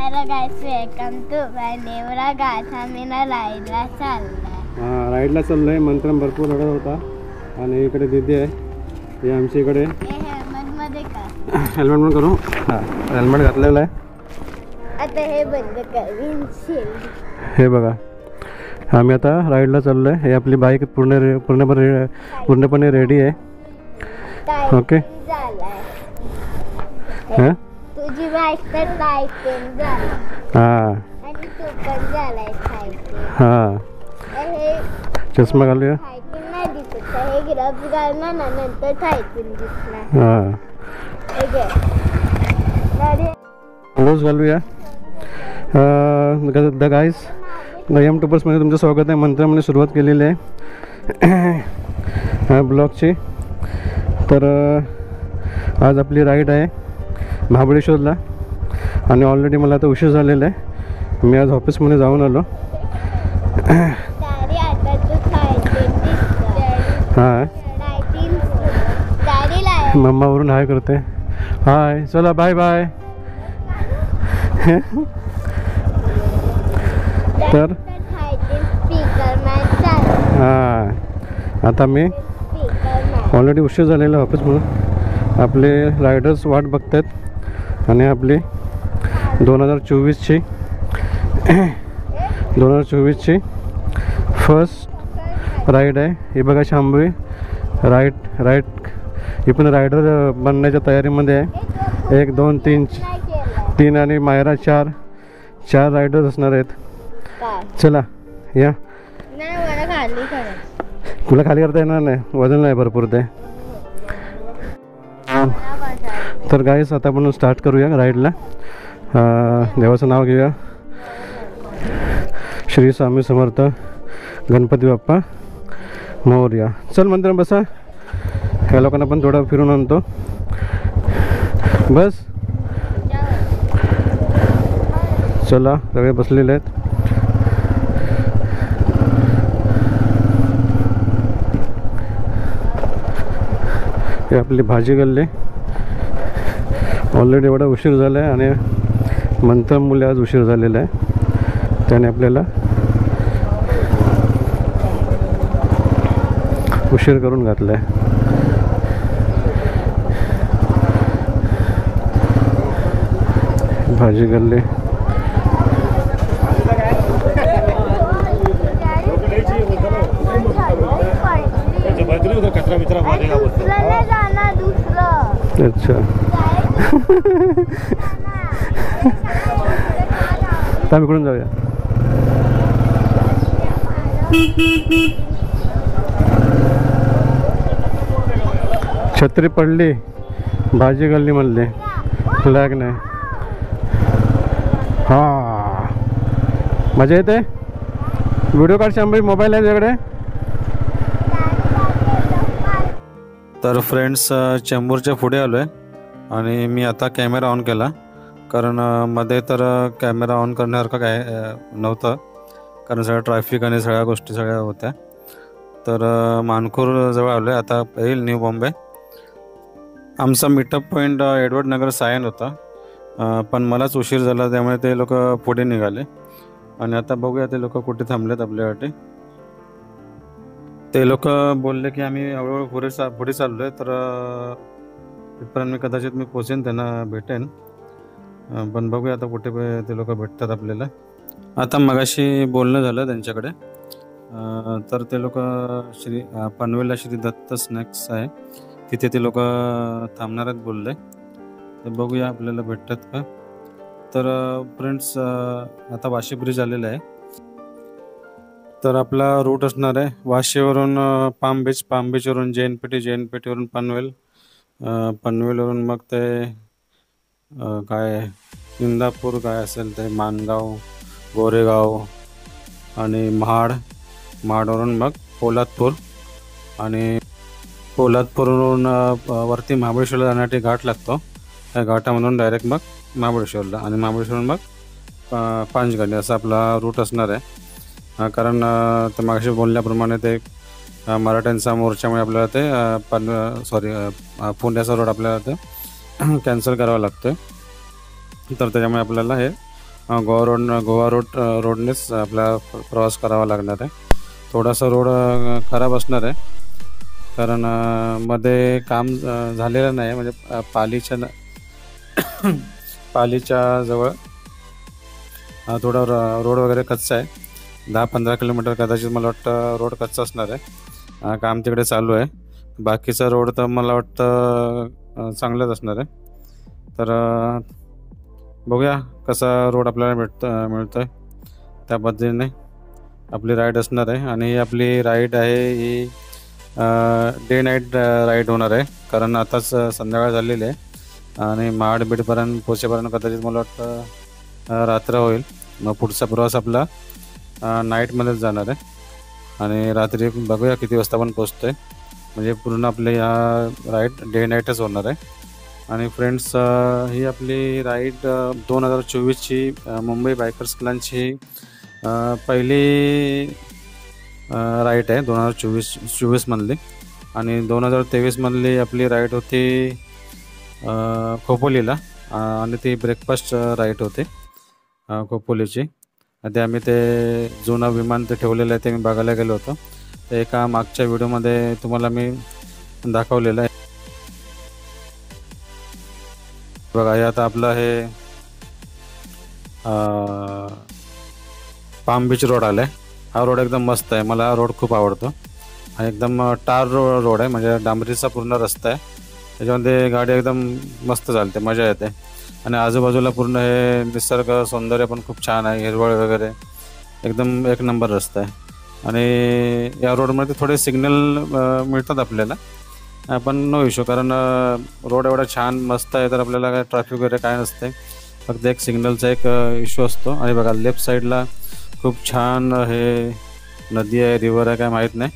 Hello guys, welcome to माय नेवरा गाथ. आम्ही ना राईडला चाललोय. राईडला चाललोय. मंत्रम भरपूर रडत होता आणि इकडे दीदी आहे. हे आमच्या इकडे हेल्मेट मध्ये का हेल्मेट पण करू. हां, हेल्मेट घातलेलं आहे. आता हे बंद कर विंडशील्ड. हे बघा, आम्ही आता राईडला चाललोय. हे आपली बाईक पूर्णपणे रेडी आहे. ओके. हां, तुझी बाईक तर टायपिंग झाली. हां आणि तू पण झालाय टायपिंग. हां, हे चष्मा घालूया. टायपिंग नाही दिसत. हे ग्लव्स घालणार ना, नंतर टायपिंग दिसणार. हां, हे घे. ग्लोव्स घालूया. द गाईज एम टूपर्समध्ये तुमचं स्वागत आहे. मंत्रमने सुरुवात केलेली आहे ब्लॉगची. तर आज आपली राईड आहे महाबळेश्वरला आणि ऑलरेडी मला आता उशीर झालेला आहे. मी आज ऑफिसमध्ये जाऊन आलो. हां, मम्मावरून हाय करते. हाय, चला बाय बाय. तर हां, आता मी ऑलरेडी उशीर झालेला ऑफिसमधून. आपले रायडर्स वाट बघत आहेत आणि आपली 2024ची फर्स्ट राईड आहे. हे बघा, शांभवी राईड ही पण रायडर बनण्याच्या तयारीमध्ये आहे. 1 2 3 आणि मायरा 4 रायडर्स असणार आहेत. चला या. तुला खाली करता येणार नाही, वजन नाही भरपूर ते. तर गाईस, आता आपण स्टार्ट करूया राईडला. देवाचं नाव घेऊया. श्री स्वामी समर्थ गणपती बाप्पा मोरया. चल मंत्र बसा. ह्या लोकांना पण थोडं फिरून आणतो. बस, चला. सगळे बसलेले आहेत. हे आपली भाजी गल्ली. ऑलरेडी एवढा उशीर झाला आहे आणि मंत्रमुळे आज उशीर झालेला आहे. त्याने आपल्याला उशीर करून घातला आहे. भाजी गल्ली. अच्छा. आम्ही इकडून जाऊया. छत्री पडली भाजी गल्ली मधली. फ्लॅग नाही. हा, मजा येते. व्हिडिओ काढ शांभवी. मोबाईल आहे तुझ्याकडे? तर फ्रेंड्स, चेंबूरच्या पुढे आलो आहे आणि मी आता कॅमेरा ऑन केला. कारण मध्ये तर कॅमेरा ऑन करण्यासारखं काय नव्हतं, कारण सगळं ट्रॅफिक आणि सगळ्या गोष्टी सगळ्या होत्या. तर मानखूर जवळ आलो आहे. आता येईल न्यू बॉम्बे. आमचा मीटअप पॉईंट एडवर्ड नगर सायन होता, पण मलाच उशीर झाला, त्यामुळे ते लोक पुढे निघाले. आणि आता बघूया ते लोक कुठे थांबलेत आपल्यासाठी. ते लोक बोलले की आम्ही हळूहळू पुढे चाललो आहे, तर तिथपर्यंत मी कदाचित पोचेन, त्यांना भेटेन. पण बघूया आता कुठे ते लोक भेटतात आपल्याला. आता मगाशी बोलणं झालं त्यांच्याकडे. तर ते लोक पनवेलला श्री दत्त स्नॅक्स आहे, तिथे ते लोक थांबणार आहेत बोलले. तर बघूया आपल्याला भेटतात का. तर फ्रेंड्स, आता वाशी ब्रिज आलेला आहे. तर आपला रूट असणार आहे वाशीवरून पाम बीचवरून जेएनपीटीवरून पनवेलवरून मग ते काय इंदापूर काय असेल ते, माणगाव, गोरेगाव आणि महाडवरून मग पोलादपूर आणि पोलादपूरवरून वरती महाबळेश्वरला जाण्यासाठी घाट लागतो. त्या घाटामधून डायरेक्ट मग महाबळेश्वरला आणि महाबळेश्वरून मग पाचगणी असा आपला रूट असणार आहे. कारण ते मागाशी बोलल्याप्रमाणे ते मराठ्यांचा मोर्चामुळे आपल्याला ते पुण्याचा रोड आपल्याला ते कॅन्सल करावा लागतो. तर त्याच्यामुळे आपल्याला हे गोवा रोडनेच आपला प्रवास करावा लागणार आहे. थोडासा रोड खराब असणार आहे, कारण मध्ये काम झालेलं नाही, म्हणजे पालीच्या जवळ थोडा रोड वगैरे कच्चा आहे. 10-15 किलोमीटर कदाचित मला वाटतं रोड कच्चा असणार आहे. काम तिकडे चालू आहे. बाकीचा रोड तर मला वाटतं चांगलाच असणार आहे. तर बघूया कसा रोड आपल्याला मिळतो आहे, त्या पद्धतीने आपली राईड असणार आहे. आणि ही आपली राईड आहे, ही डे नाईट राईड होणार आहे, कारण आताच संध्याकाळ झालेली आहे आणि महाड बीडपर्यंत पोचेपर्यंत कदाचित मला वाटतं रात्र होईल. मग पुढचा प्रवास आपला नाईटमध्येच जाणार आहे आणि रात्री बघूया किती वाजता आपण पोचतो आहे. म्हणजे पूर्ण आपले या राईड डे नाईटच होणार आहे. आणि फ्रेंड्स, ही आपली राईड 2024ची मुंबई बायकर्स क्लबची पहिली राईड आहे 2024मधली. आणि 2023मधली आपली राईड होती खोपोलीला, आणि ती ब्रेकफास्ट राईड होते खोपोलीची. ते आम्ही ते जुनं विमान ते ठेवलेलं आहे, ते मी बघायला गेलो होतो. ते एका मागच्या व्हिडिओमध्ये तुम्हाला मी दाखवलेलं आहे. बघा, हे आता आपलं हे पाम बीच रोड आला आहे. हा रोड एकदम मस्त आहे, मला हा रोड खूप आवडतो. हा एकदम टार रोड आहे, म्हणजे डांबरीचा पूर्ण रस्ता आहे. त्याच्यामध्ये गाडी एकदम मस्त चालते, मजा येते. आणि आजूबाजूला पूर्ण हे निसर्ग सौंदर्य पण खूप छान आहे, हिरवळ वगैरे एकदम एक नंबर रस्ता आहे. आणि या रोडमध्ये थोडे सिग्नल मिळतात आपल्याला, पण नो इश्यू, कारण रोड एवढा छान मस्त आहे तर आपल्याला काय ट्रॅफिक वगैरे काय नसते. फक्त एक सिग्नलचा एक इश्यू असतो. आणि बघा, लेफ्ट साईडला खूप छान हे नदी आहे, रिव्हर आहे, काय माहीत नाही,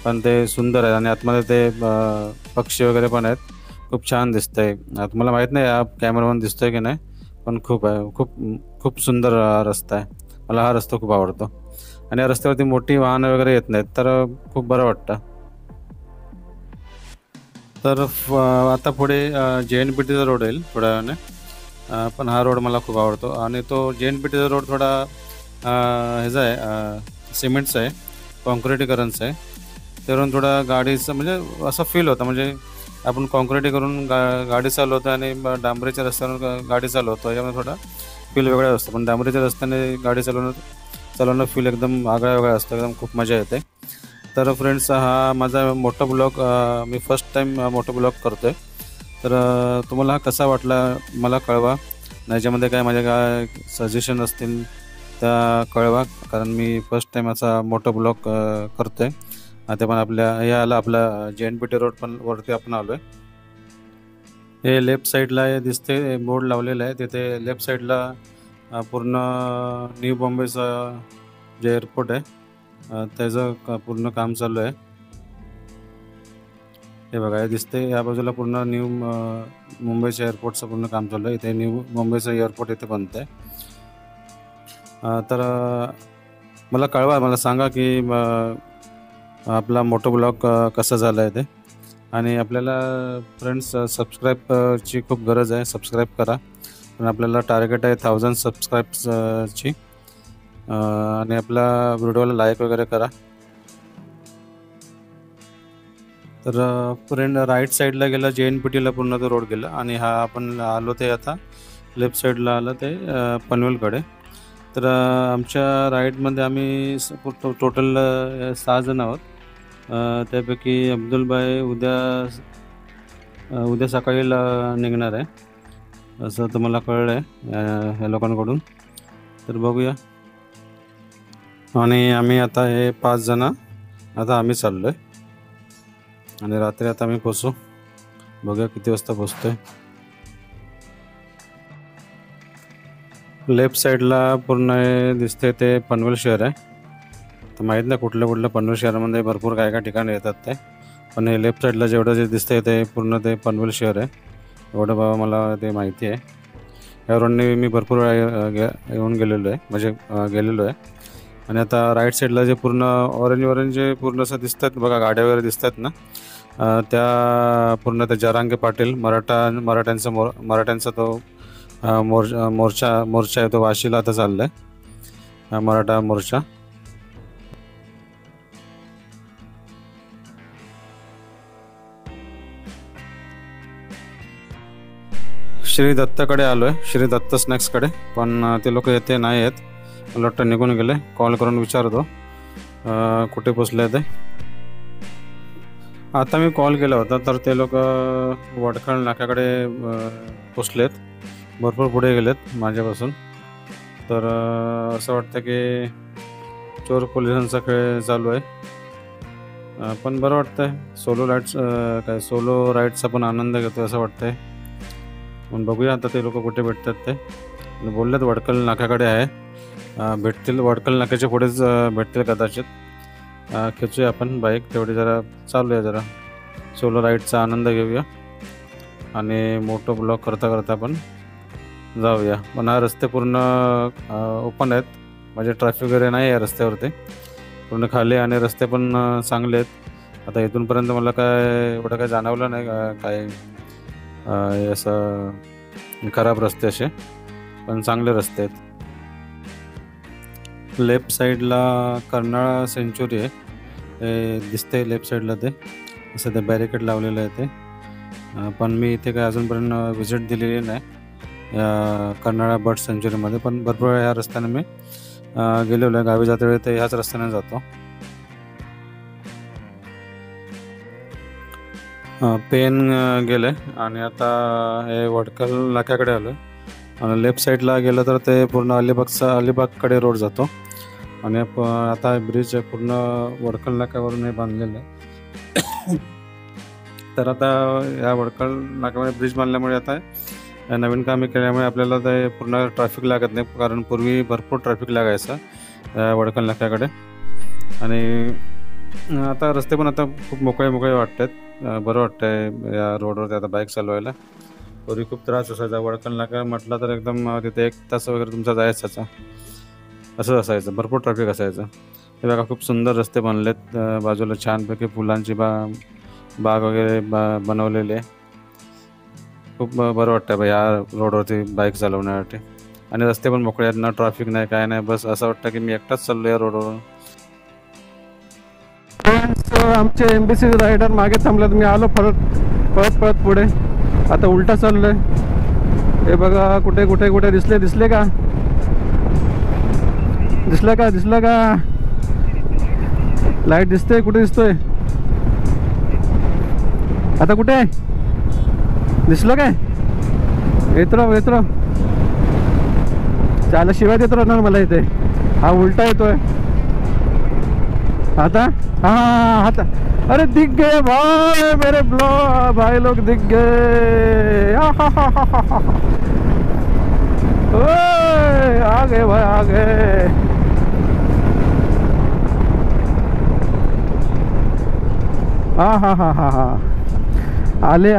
पण ते सुंदर आहे. आणि आतमध्ये ते पक्षी वगैरे पण आहेत, खूप छान दिसतं आहे. तुम्हाला माहीत नाही या कॅमेरामध्ये दिसतोय की नाही, पण खूप आहे, खूप सुंदर रस्ता आहे. मला हा रस्ता खूप आवडतो. आणि या रस्त्यावरती मोठी वाहनं वगैरे येत नाहीत, तर खूप बरं वाटतं. तर आता पुढे JNPTचा रोड येईल थोड्या वेळाने, पण हा रोड मला खूप आवडतो. आणि तो JNPTचा रोड थोडा ह्याचा आहे, सिमेंटचा आहे, कॉन्क्रिटीकरणचा आहे. त्यावरून थोडा गाडीचं म्हणजे असं फील होतं, म्हणजे आपण कॉन्क्रिटीकरून गाडी चालवतो आणि डांबरीच्या रस्त्यावर गाडी चालवतो, याच्यामध्ये थोडा फील वेगळा असतो. पण डांबरीच्या रस्त्याने गाडी चालवणं फील एकदम वेगळा असतो, एकदम खूप मजा येते. तर फ्रेंड्स, हा माझा मोठा ब्लॉग, मी फर्स्ट टाईम मोठा ब्लॉग करतो आहे. तर तुम्हाला हा कसा वाटला मला कळवा. याच्यामध्ये काय माझ्या काय सजेशन असतील त्या कळवा, कारण मी फर्स्ट टाईम असा मोठा ब्लॉग करतो आहे. आता पण आपला JNPT रोड पण वरती आपण आलो आहे. हे लेफ्ट साईडला हे दिसते बोर्ड लावलेलं आहे, तिथे लेफ्ट साईडला पूर्ण न्यू बॉम्बेचं जे एअरपोर्ट आहे त्याचं पूर्ण काम चालू आहे. हे बघा, हे दिसते या बाजूला पूर्ण न्यू मुंबईच्या एअरपोर्टचं पूर्ण काम चालू आहे. इथे न्यू मुंबईचं एअरपोर्ट इथे बनतं आहे. तर मला कळवा, मला सांगा की आपला मोठा ब्लॉग कसा झाला आहे ते. आणि आपल्याला फ्रेंड्स सबस्क्राईबची खूप गरज आहे, सबस्क्राईब करा, पण आपल्याला टार्गेट आहे 1000 सबस्क्राईब्सची. आणि आपल्या व्हिडिओला लाईक वगैरे करा. तर फ्रेंड, राईट साईडला गेला JNPTला पूर्ण तो रोड गेला. आणि हा आपण आलो ते आता लेफ्ट साईडला आलं ते पनवेलकडे. तर आमच्या राईडमध्ये आम्ही टोटल 6 जण आहोत. त्यापैकी अब्दुलबाई उद्या सकाळी निघणार आहे, असं तुम्हाला कळलं आहे ह्या लोकांकडून. तर बघूया. आणि आम्ही आता हे 5 जण आता आम्ही चाललो आहे. आणि रात्री आता आम्ही पोचू, बघूया किती वाजता पोचतो आहे. लेफ्ट साईडला पूर्ण हे दिसते ते पनवेल शहर आहे. तर माहीत नाही कुठल्या पनवेल शहरामध्ये भरपूर काय ठिकाणी येतात ते, पण हे लेफ्ट साईडला जेवढं जे दिसतंय ते पूर्ण ते पनवेल शहर आहे, एवढं बाबा मला ते माहिती आहे. या रोडने मी भरपूर येऊन गेलेलो आहे, म्हणजे गेलेलो आहे. आणि आता राईट साईडला जे पूर्ण ऑरेंज जे पूर्ण असं दिसतात बघा, गाड्या वगैरे दिसतात ना, त्या पूर्ण ते जरांगे पाटील मराठ्यांचा तो मोर्चा आहे तो वाशीला आता चाललाय, मराठा मोर्चा. श्री दत्तकडे आलोय, श्री दत्त स्नॅक्सकडे, पण ते लोक येते नाही आहेत. मला वाटतं निघून गेले. कॉल करून विचारतो कुठे पोचले ते. आता मी कॉल केला होता तर ते लोक वडखळ नाक्याकडे पोचलेत, भरपूर पुढे गेलेत माझ्यापासून. तर असं वाटतं की चोर पोलिसांचा खेळ चालू आहे. पण बरं वाटतंय, सोलो राईडचा पण आनंद घेतो असं वाटतंय. पण बघूया आता ते लोक कुठे भेटतात ते. बोललेत वडखळ नाक्याकडे आहे, भेटतील. वडखळ नाक्याच्या पुढेच भेटतील कदाचित. खेचूया आपण बाईक तेवढी, जरा चालूया, जरा सोलो राईडचा आनंद घेऊया आणि मोठं ब्लॉग करता करता आपण जाऊया. पण हा रस्ते पूर्ण ओपन आहेत, म्हणजे ट्रॅफिक वगैरे नाही आहे रस्त्यावरती, पूर्ण खाली, आणि रस्ते पण चांगले आहेत. आता इथूनपर्यंत मला काय एवढं काय जाणवलं नाही काय असं खराब रस्ते असे, पण चांगले रस्ते आहेत. लेफ्ट साईडला कर्नाळा सेंच्युरी आहे, ते दिसते लेफ्ट साईडला, ते असं ते बॅरिकेड लावलेलं आहे ते. पण मी इथे काय अजूनपर्यंत व्हिजिट दिलेली नाही कर्नाळा बर्ड सेंच्युरीमध्ये. पण भरपूर ह्या रस्त्याने मी गेलेलो आहे, गावी जाते वेळी ते ह्याच रस्त्याने जातो. पेन गेले आणि आता हे वडखळ नाक्याकडे आलो. आणि लेफ्ट साईडला गेलं तर ते पूर्ण अलिबागकडे रोड जातो. आणि आता ब्रिज पूर्ण वडखळ नाक्यावरून हे बांधलेलं आहे. तर आता या वडखळ नाक्यामध्ये ब्रिज बांधल्यामुळे आता नवीन कामे केल्यामुळे आपल्याला ते पूर्ण ट्रॅफिक लागत नाही, कारण पूर्वी भरपूर ट्रॅफिक लागायचं वडखळ नाक्याकडे. आणि आता रस्ते पण आता खूप मोकळे वाटतात, बरं वाटतंय या रोडवरती आता बाईक चालवायला. पूर्वी खूप त्रास असायचा, वडखळ नाका म्हटलं तर एकदम तिथे 1 तास वगैरे तुमचा जायचा, असंच असायचं, भरपूर ट्रॅफिक असायचं. हे बघा खूप सुंदर रस्ते बनलेत, बाजूला छानपैकी फुलांची बाग वगैरे बनवलेली आहे. खूप बरं वाटतं बा या रोडवरती बाईक चालवण्यासाठी. आणि रस्ते पण मोकळे आहेत ना, ट्रॅफिक नाही, काय नाही, बस असं वाटतं की मी एकटाच चाललो या रोडवर. आमचे MBC रायडर मागे थांबलेत, मी आलो पळत पुढे. आता उलटा चाललोय. हे बघा कुठे दिसले का? दिसलं का? लाईट दिसते, कुठे दिसतोय? आता कुठे आहे? दिसलं काय? येत राह, त्याला शिवाय देत राहणार मला इथे. हा उलटा येतोय आता. आता अरे दिख गए भाई, मेरे भाई लोग दिख गए. आ गए भाई, आ गए. हा आले.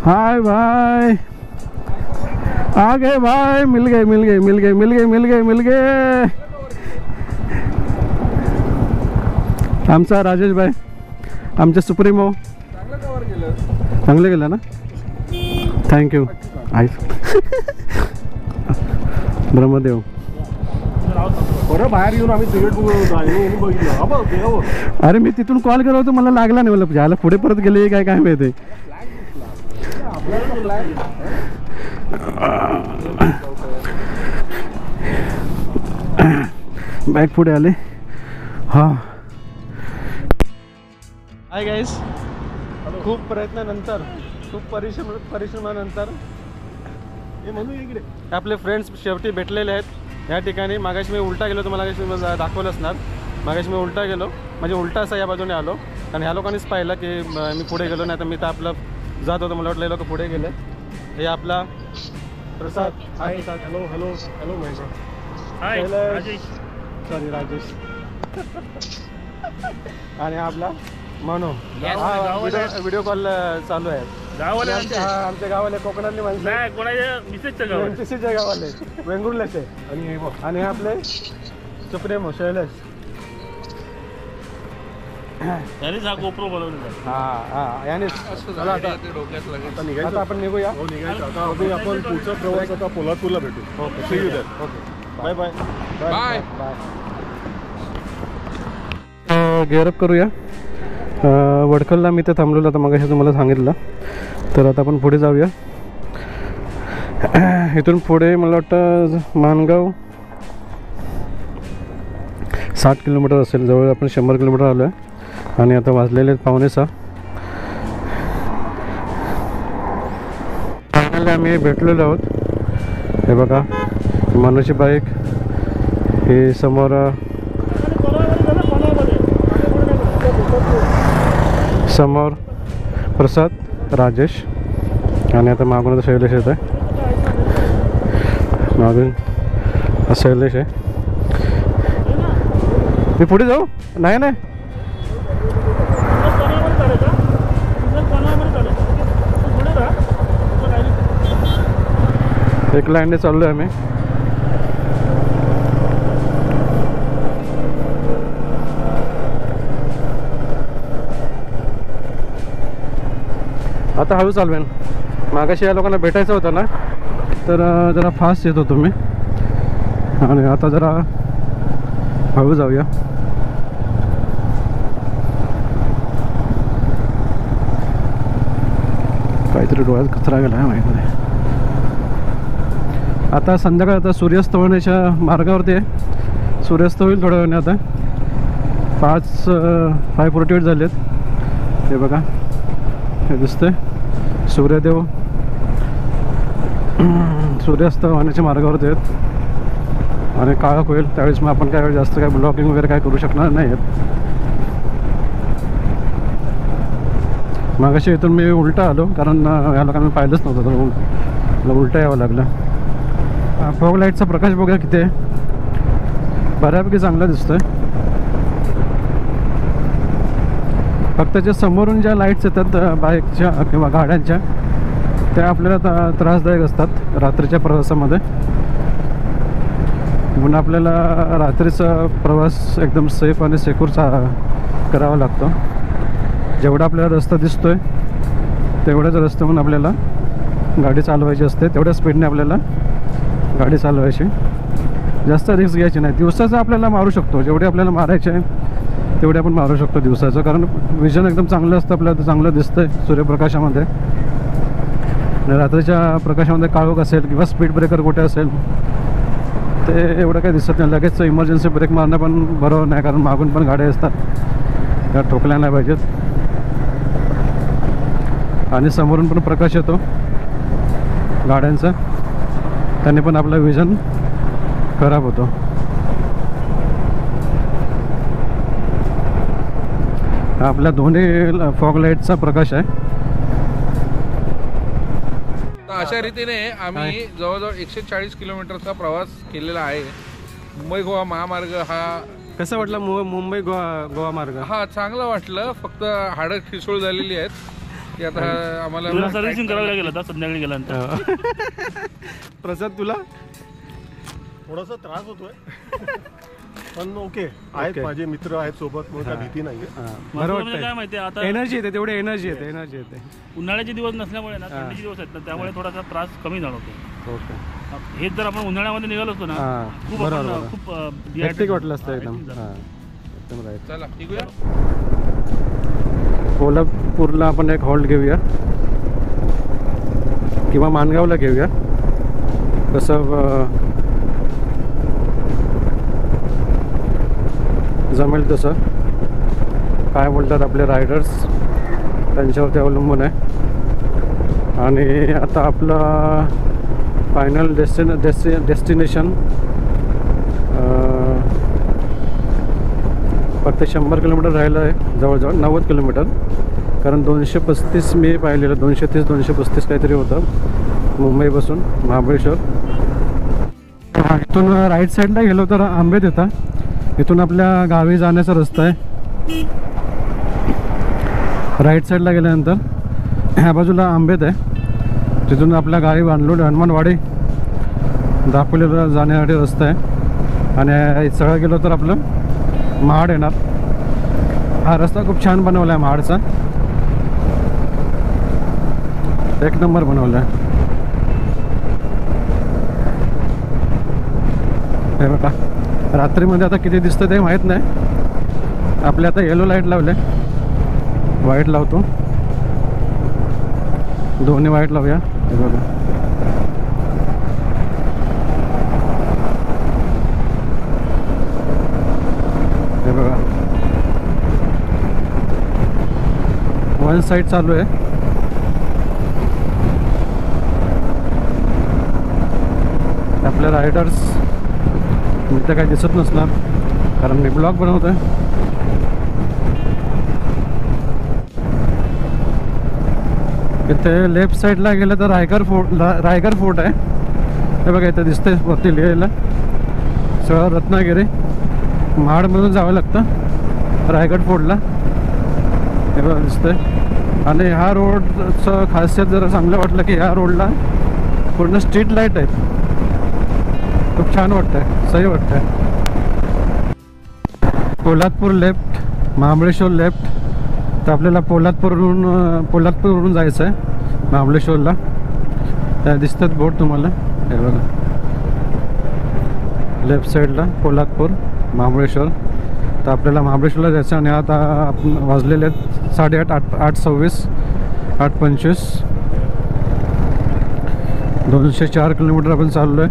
हाय भाई, आ गए भाई, मिल गए. आमचा राजेश भाई, आमचे सुप्रीमो. चांगलं गेलं ना, थँक्यू. ब्रह्मदेव बाहेर येऊन आम्ही सिगरेट बघितलं. अरे मी तिथून कॉल केला होता, मला लागला नाही, मला ज्याला पुढे परत गेले काय माहिती. बाईक पुढे आले. हा हाय गाईस, खूप प्रयत्नानंतर, खूप परिश्रमानंतर आपले फ्रेंड्स शेवटी भेटलेले आहेत या ठिकाणी. मागाशी मी उलटा गेलो, तुम्हाला मागाशी दाखवलं असणार. मागाशी मी उलटा गेलो, म्हणजे उलटा असा या बाजूने आलो, आणि ह्या लोकांनीच पाहिलं की मी पुढे गेलो. नाही तर मी तर आपलं जात होतो, मला वाटलं हे लोक पुढे गेले. हे आपला प्रसाद. Hi hello hi Rajesh. आणि आपला मनो. व्हिडिओ कॉल चालू आहे. आमच्या गावाले कोकणातले माणसं, MCCच्या गावाले, वेंगुर्ल्याचे. आणि आपले सुप्रेमो शैलेश. त्यानेच हा गोप्रो बनवलेला. हां याने चला आता डोक्यात लगेच आता निघायचं. आता आपण निघूया. हो निघायचं आता. अजून आपण पुढचा प्रवास आता पोलादपूरला भेटू. Okay See you there. Okay bye bye bye. Gear up करूया. वडखलला मी तर थांबलेलो आता मगाशी तुम्हाला सांगितलं. तर आता आपण पुढे जाऊया. इथून पुढे मला वाटतं माणगाव 60 किलोमीटर असेल. जवळ आपण 100 किलोमीटर आलो आहे आणि आता वाजलेले 5:45. फायनली आम्ही भेटलेलो आहोत. हे बघा मनोजची बाईक. हे समोर समोर प्रसाद, राजेश आणि आता मागून आता शैलेश येत आहे. मागून शैलेश आहे. मी पुढे जाऊ? नाही नाही एक लाईनने चाललो आहे आम्ही. आता हळू चालवेन. मागाशी या लोकांना भेटायचं होतं ना तर जरा फास्ट येत होतो मी आणि आता जरा हळू जाऊया. काहीतरी डोळ्यात कचरा गेला आहे माहिती नाही. आता संध्याकाळ आता सूर्यास्त होण्याच्या मार्गावरती आहे. सूर्यास्त होईल थोड्या वेळाने. आता 5:48 झालेत. हे बघा हे दिसतंय सूर्यदेव सूर्यास्त होण्याच्या मार्गावरती आहेत आणि काळोख होईल त्यावेळेस मग आपण काय जास्त काय ब्लॉगिंग वगैरे काय करू शकणार नाही आहेत. मागाशी इथून मी उलटा आलो कारण या लोकांना पाहिलंच नव्हतं तर मला उलटा यावं लागलं. फॉग लाईटचा प्रकाश बघा किती आहे. बऱ्यापैकी चांगला दिसतोय. फक्त जे समोरून ज्या लाईट्स येतात बाईकच्या किंवा गाड्यांच्या त्या आपल्याला त्रासदायक असतात रात्रीच्या प्रवासामध्ये. म्हणून आपल्याला रात्रीचा प्रवास एकदम सेफ आणि सेक्युर करावा लागतो. जेवढा आपल्याला रस्ता दिसतोय तेवढ्याच रस्त्याहून आपल्याला गाडी चालवायची असते. तेवढ्या स्पीडने आपल्याला गाडी चालवायची. जास्त रिस्क घ्यायची नाही. दिवसाचं आपल्याला मारू शकतो. जेवढे आपल्याला मारायचे तेवढे आपण मारू शकतो दिवसाचं कारण विजन एकदम चांगलं असतं. आपल्याला चांगलं दिसतंय सूर्यप्रकाशामध्ये. आणि रात्रीच्या प्रकाशामध्ये काळोख असेल किंवा स्पीड ब्रेकर कुठे असेल ते एवढं काही दिसत नाही. लगेच इमर्जन्सी ब्रेक मारणं पण बरोबर नाही कारण मागून पण गाड्या असतात त्या ठोकल्या नाही पाहिजेत. आणि समोरून पण प्रकाश येतो गाड्यांचा त्याने पण आपलं विजन खराब होतो. आपल्या दोन्ही फॉग लाईटचा प्रकाश आहे. अशा रीतीने आम्ही जवळजवळ 140 किलोमीटरचा प्रवास केलेला आहे. मुंबई गोवा महामार्ग हा कसं वाटलं? मुंबई गोवा मार्ग हा चांगलं वाटलं. फक्त हाडं ठिसूळ झालेली आहेत की आता आम्हाला सर्व्हिसिंग करायला लागेल आता संध्याकाळी गेल्यानंतर. प्रसाद तुला थोडासा त्रास होतोय पण ओके आहेत. माझे मित्र आहेत सोबत मग काय भीती नाहीये. बरोबर काय माहिती आता एनर्जी येते तेवढी एनर्जी येते. उन्हाळ्याचे दिवस नसल्यामुळे ना थंडीचे दिवस आहेत ना त्यामुळे थोडासा त्रास कमी जाणवतो. ओके हेच जर आपण उन्हाळ्यामध्ये निघालो असतो ना खूप हेक्टिक वाटलं असतं एकदम. एकदम राईट. चला निघूया. कोल्हापूरला आपण एक हॉल्ट घेऊया किंवा माणगावला घेऊया. कसं जमेल तसं. काय बोलतात आपले रायडर्स त्यांच्यावरती अवलंबून आहे. आणि आता आपलं फायनल डेस्टिनेशन फक्त 100 किलोमीटर राहिलं आहे. जवळजवळ 90 किलोमीटर कारण 235 मी पाहिलेलं. 230-235 काहीतरी होतं मुंबईपासून महाबळेश्वर. इथून राईट साईडला गेलो तर आंबेत येतात. इथून आपल्या गावी जाण्याचा रस्ता आहे. राईट साईडला गेल्यानंतर ह्या बाजूला आंबेत आहे. तिथून आपल्या गावी बांधलोड हनुमानवाडी दापोलीला जाण्यासाठी रस्ता आहे. आणि सगळं गेलो तर आपलं महाड येणार. हा रस्ता खूप छान बनवला आहे महाडचा, एक नंबर बनवला आहे. हे बघा रात्रीमध्ये आता किती दिसतं ते माहीत नाही. आपले आता येलो लाईट लावले, व्हाईट लावतो, दोन्ही व्हाईट लावूया. हे बघा हे बघा वन साईड चालू आहे. आपले रायडर्स मी तर काही दिसत नसणार कारण मी ब्लॉग बनवतोय. इथे लेफ्ट साईडला गेलं तर रायगड फोर्ट आहे. हे बघा इथे दिसतंय वरती लिहायला, सगळं रत्नागिरी. महाडमधून जावं लागतं रायगड फोर्टला. हे बघा दिसतंय. आणि ह्या रोडचं खासियत जरा चांगलं वाटलं की ह्या रोडला पूर्ण स्ट्रीट लाईट आहेत. खूप छान वाटतंय, सही वाटतंय. Poladpur left, Mahabaleshwar left. तर आपल्याला पोलादपूरवरून जायचं आहे महाबळेश्वरला. त्या दिसतात बोर्ड तुम्हाला, हे बघा लेफ्ट साईडला पोलादपूर महाबळेश्वर. तर आपल्याला महाबळेश्वरला जायचं. आणि आता आपण वाजलेले आहेत 8:30, 8:26, 8:25. 204 किलोमीटर आपण चाललो आहे.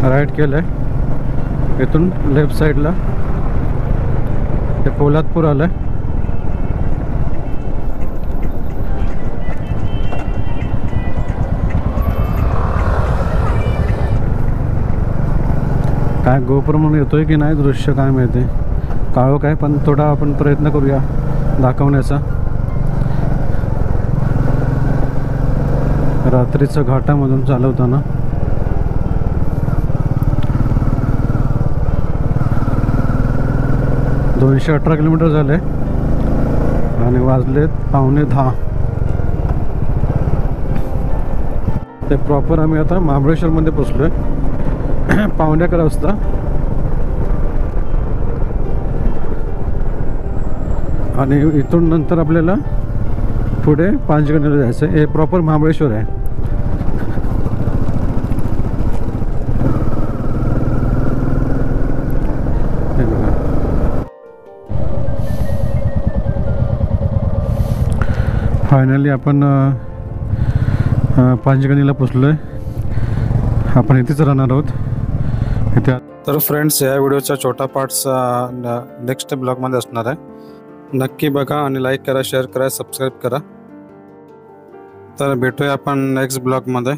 राईट केलं आहे इथून लेफ्ट साईडला. ते पोलादपूर आलं आहे. काय गोपुर म्हणून येतोय की नाही दृश्य काय माहिती, काळोख आहे. पण थोडा आपण प्रयत्न करूया दाखवण्याचा. रात्रीचं घाटामधून चालवताना. - 218 किलोमीटर झाले आणि वाजलेत 9:15. ते प्रॉपर आम्ही आता महाबळेश्वरमध्ये पोचलोय 11:15 वाजता. आणि इथून नंतर आपल्याला पुढे पाचगणीला जायचं आहे. हे प्रॉपर महाबळेश्वर आहे. हे बघा फायनली आपण पाचगणीला पोचलोय. आपण इथेच राहणार आहोत इथे. तर फ्रेंड्स या व्हिडिओचा छोटा पार्टचा नेक्स्ट ब्लॉगमध्ये असणार आहे. नक्की बघा आणि लाईक करा, शेअर करा, सबस्क्राईब करा. तर भेटूया आपण नेक्स्ट ब्लॉगमध्ये.